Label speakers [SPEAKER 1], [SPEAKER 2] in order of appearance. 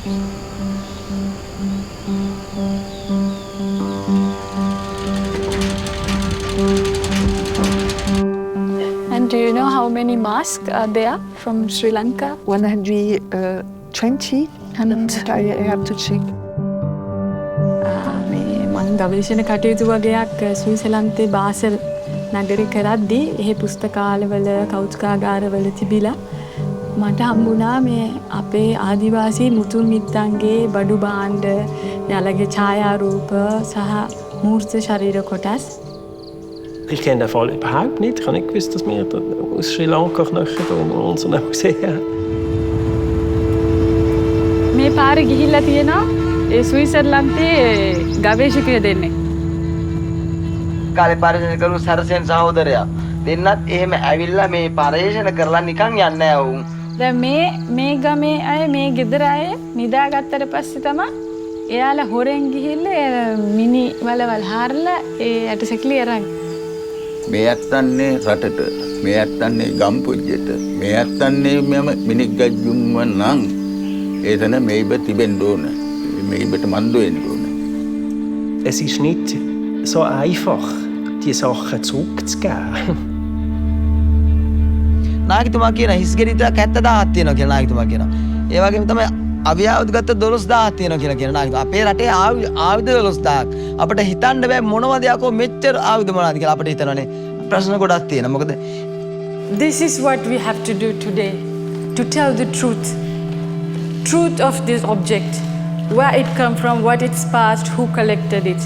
[SPEAKER 1] And do you know how many masks are there from Sri Lanka?
[SPEAKER 2] 120. But I have to check.
[SPEAKER 1] මං ගවේෂණ කටයුතු වගේක් ස්විට්සර්ලන්තේ බාසල් නගරේ කරද්දී එහි පුස්තකාලවල කෞතුකාගාරවල තිබිලා මට හම්බුණා මේ අපේ ආදිවාසී මුතුන් මිත්තන්ගේ බඩු භාණ්ඩ, යාළගේ ඡායාරූප සහ මූර්ත ශරීර කොටස්.
[SPEAKER 3] Ich kenne den Fall überhaupt nicht. Ich habe nicht gewusst, dass wir aus Sri Lanka Knochen unseren gesehen haben.
[SPEAKER 1] මේ පාරේ ගිහිල්ලා තියෙනවා ඒ ස්විට්සර්ලන්තේ ගවේෂකයෝ දෙන්නේ.
[SPEAKER 4] කාලේ පරිශන සරසෙන් සහෝදරයා දෙන්නත් එහෙම ඇවිල්ලා මේ පරිශන කරලා නිකන් යන්නේ නැහැ වුන්.
[SPEAKER 1] දැන් මේ ගමේ අය මේ ගෙදර අය නිදාගත්තට පස්සේ තමයි එයාලා හොරෙන් ගිහිල්ලා මිනි වලවල් හාරලා ඒ ඇටසැකිලි අරන්.
[SPEAKER 5] මේ ඇත්තන්නේ රටට, මේ ඇත්තන්නේ ගම්පොජ්ජෙට, මේ ඇත්තන්නේ මම මිනික් ගජ්ජුම්ව නම් එතන මේබ තිබෙන්න ඕන. මේබට මන්දු වෙන්න ඕන.
[SPEAKER 3] Es ist nicht so einfach, die Sachen zurückzugeben.
[SPEAKER 4] නායකතුමා කියන හිස්ගෙඩිතක් 70000ක් තියෙනවා කියලා නායකතුමා කියනවා. ඒ වගේම තමයි අවියාවුද ගත්ත 12000ක් තියෙනවා කියලා කියන නායකතුමා. අපේ රටේ ආයුධ 12000ක්. අපිට හිතන්න බෑ මොනවද යකෝ මෙච්චර ආයුධ මොනවද කියලා අපිට හිතනවානේ. ප්‍රශ්න ගොඩක් තියෙනවා. මොකද
[SPEAKER 1] This is what we have to do today, to tell the truth. Truth of this object, where it come from, what it's past, who collected it.